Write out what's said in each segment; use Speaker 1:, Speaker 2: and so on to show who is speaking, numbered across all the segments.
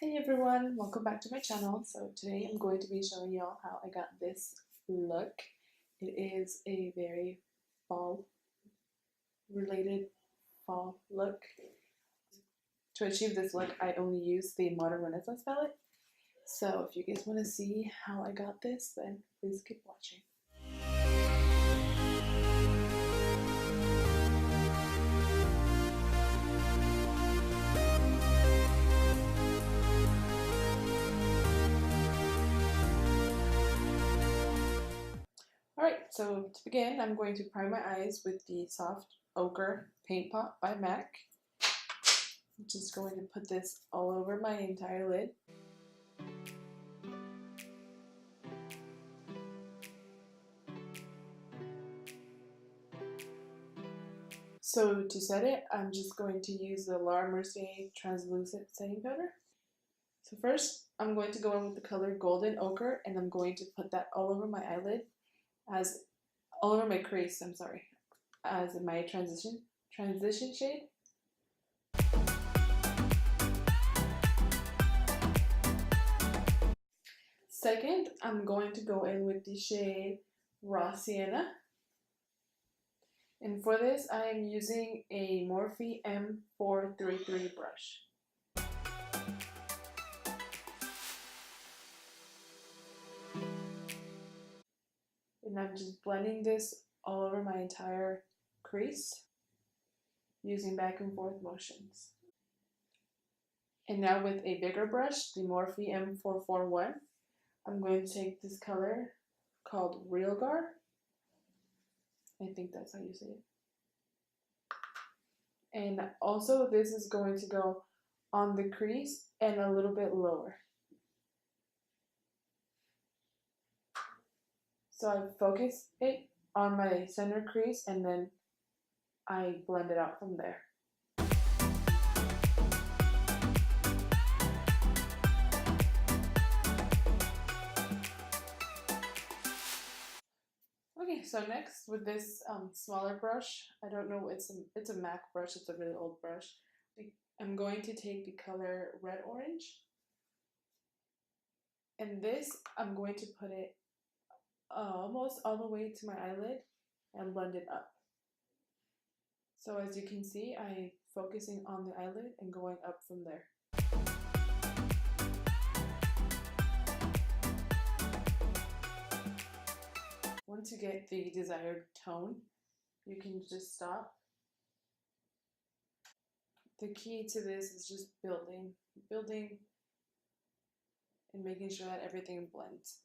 Speaker 1: Hey everyone, welcome back to my channel. So today I'm going to be showing y'all how I got this look. It is a very fall related fall look. To achieve this look, I only use the Modern Renaissance palette. So if you guys want to see how I got this, then please keep watching. Alright, so to begin, I'm going to prime my eyes with the Soft Ochre Paint Pot by MAC. I'm just going to put this all over my entire lid. So to set it, I'm just going to use the Laura Mercier Translucent Setting Powder. So first, I'm going to go in with the color Golden Ochre, and I'm going to put that all over my eyelid, all over my crease, as my transition shade. Second, I'm going to go in with the shade Raw Sienna. And for this, I am using a Morphe M433 brush. And I'm just blending this all over my entire crease using back and forth motions. And now with a bigger brush, the Morphe M441, I'm going to take this color called Realgar. I think that's how you say it. And also this is going to go on the crease and a little bit lower. So I focus it on my center crease and then I blend it out from there. Okay, so next with this smaller brush, I don't know, it's a MAC brush, it's a really old brush. I'm going to take the color Red Orange, and this I'm going to put it almost all the way to my eyelid and blend it up. So as you can see, I'm focusing on the eyelid and going up from there. Once you get the desired tone, you can just stop. The key to this is just building and making sure that everything blends.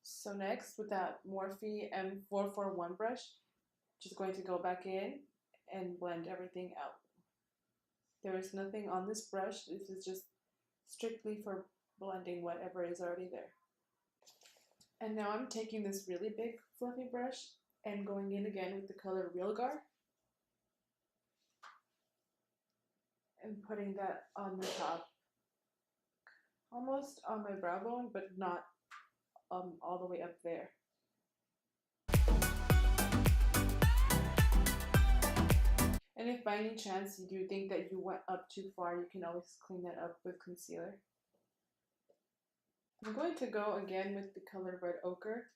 Speaker 1: So next, with that Morphe M441 brush, just going to go back in and blend everything out. There is nothing on this brush, this is just strictly for blending whatever is already there. And now I'm taking this really big fluffy brush and going in again with the color Realgar and putting that on the top, almost on my brow bone, but not all the way up there. And if by any chance you do think that you went up too far, you can always clean that up with concealer. I'm going to go again with the color Red Ochre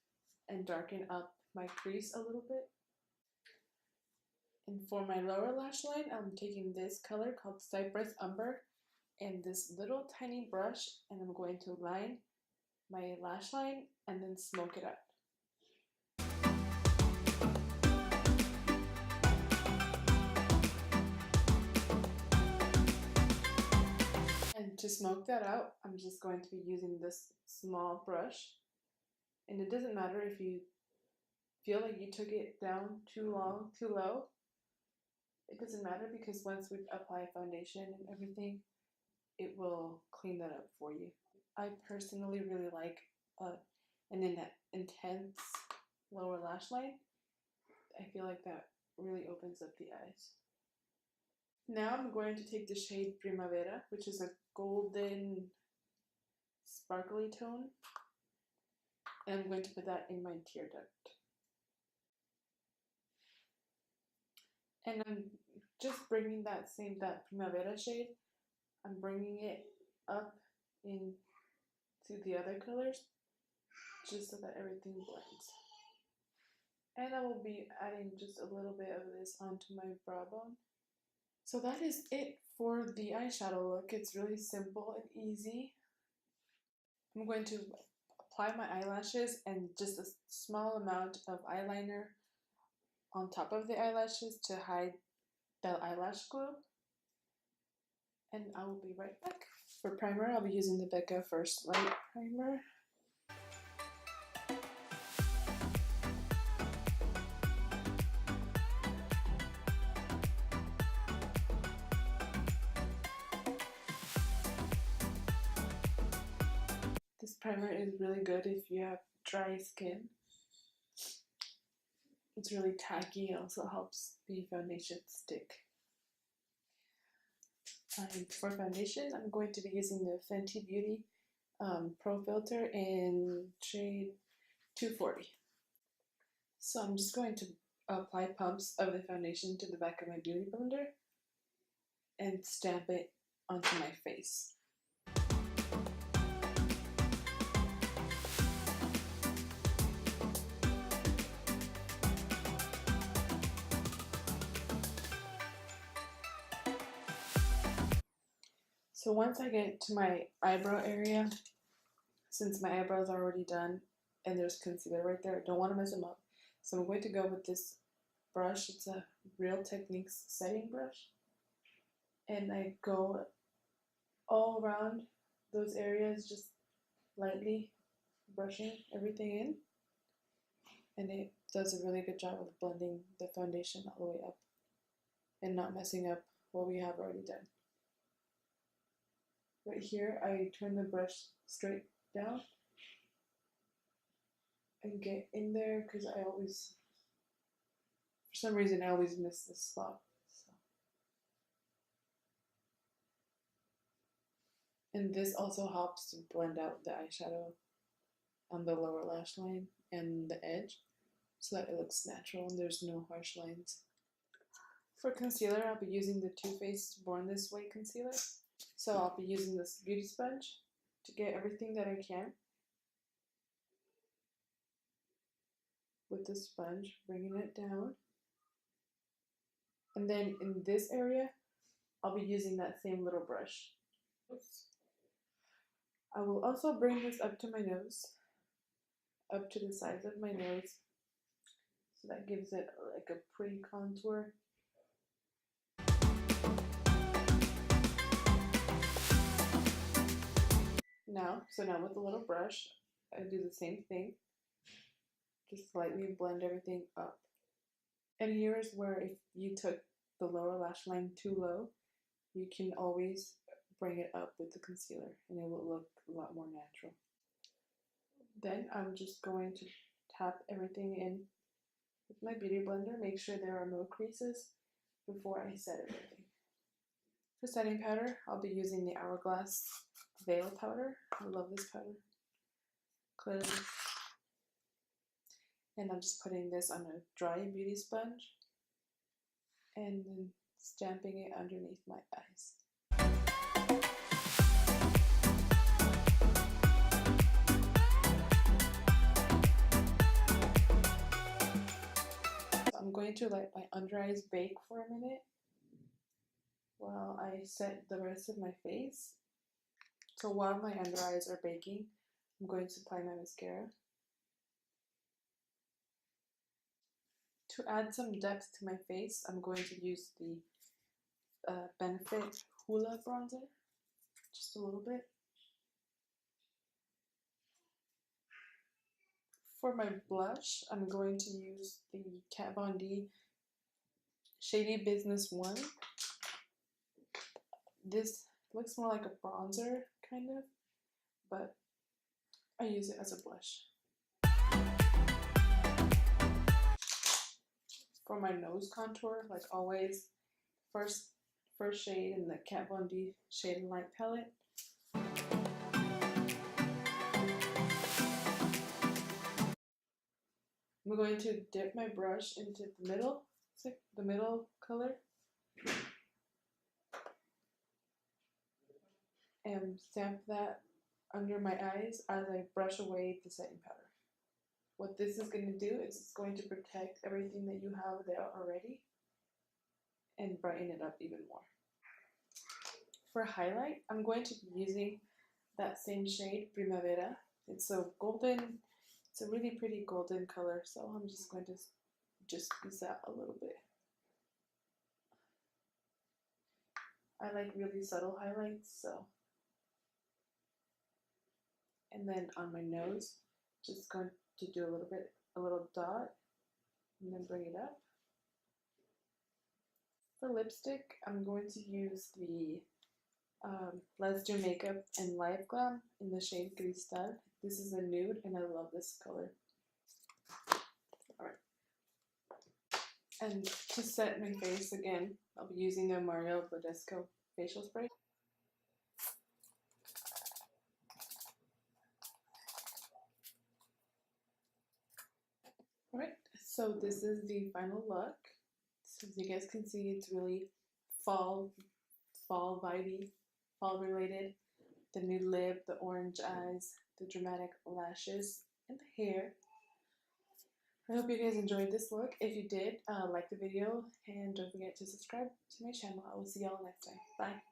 Speaker 1: and darken up my crease a little bit. And for my lower lash line, I'm taking this color called Cypress Umber and this little tiny brush, and I'm going to line my lash line and then smoke it up. And to smoke that out, I'm just going to be using this small brush. And it doesn't matter if you feel like you took it down too low. It doesn't matter, because once we apply foundation and everything, it will clean that up for you. I personally really like an intense lower lash line. I feel like that really opens up the eyes. Now I'm going to take the shade Primavera, which is a golden sparkly tone, and I'm going to put that in my tear duct. And I'm just bringing that Primavera shade I'm bringing it up into the other colors just so that everything blends. And I will be adding just a little bit of this onto my brow bone. So that is it for the eyeshadow look. It's really simple and easy. I'm going to apply my eyelashes and just a small amount of eyeliner on top of the eyelashes to hide the eyelash glue. And I will be right back. For primer, I'll be using the Becca First Light Primer. This primer is really good if you have dry skin. It's really tacky, it also helps the foundation stick. For foundation, I'm going to be using the Fenty Beauty Pro Filter in shade 240. So I'm just going to apply pumps of the foundation to the back of my beauty blender and stamp it onto my face. So once I get to my eyebrow area, since my eyebrows are already done and there's concealer right there, I don't want to mess them up. So I'm going to go with this brush. It's a Real Techniques setting brush. And I go all around those areas, just lightly brushing everything in. And it does a really good job of blending the foundation all the way up and not messing up what we have already done. Right here, I turn the brush straight down and get in there because I always, for some reason, I always miss this spot. So. And this also helps to blend out the eyeshadow on the lower lash line and the edge so that it looks natural and there's no harsh lines. For concealer, I'll be using the Too Faced Born This Way concealer. So I'll be using this beauty sponge to get everything that I can. With the sponge, bringing it down. And then in this area, I'll be using that same little brush. Oops. I will also bring this up to my nose, up to the sides of my nose, so that gives it like a pretty contour. Now with the little brush, I do the same thing. Just slightly blend everything up. And here's where if you took the lower lash line too low, you can always bring it up with the concealer and it will look a lot more natural. Then I'm just going to tap everything in with my beauty blender, make sure there are no creases before I set everything. For setting powder, I'll be using the Hourglass Veil Powder. I love this powder. Clearly. And I'm just putting this on a dry beauty sponge and then stamping it underneath my eyes. So I'm going to let my under eyes bake for a minute while I set the rest of my face. So while my under eyes are baking, I'm going to apply my mascara. To add some depth to my face, I'm going to use the Benefit Hoola bronzer, just a little bit. For my blush, I'm going to use the Kat Von D Shady Business 1. This looks more like a bronzer, kind of, but I use it as a blush. For my nose contour, like always, first shade in the Kat Von D Shade and Light palette. I'm going to dip my brush into the middle color. and stamp that under my eyes as I brush away the setting powder. What this is going to do is it's going to protect everything that you have there already and brighten it up even more. For highlight, I'm going to be using that same shade, Primavera. It's a golden, it's a really pretty golden color, so I'm just going to just use that a little bit. I like really subtle highlights, so. And then on my nose, just going to do a little dot, and then bring it up. For lipstick, I'm going to use the Let's Do Makeup and Live Glam in the shade Cristal. This is a nude, and I love this color. Alright. And to set my face again, I'll be using the Mario Badescu facial spray. Alright, so this is the final look. So as you guys can see, it's really fall vibey, fall related. The nude lip, the orange eyes, the dramatic lashes, and the hair. I hope you guys enjoyed this look. If you did, like the video and don't forget to subscribe to my channel. I will see y'all next time. Bye.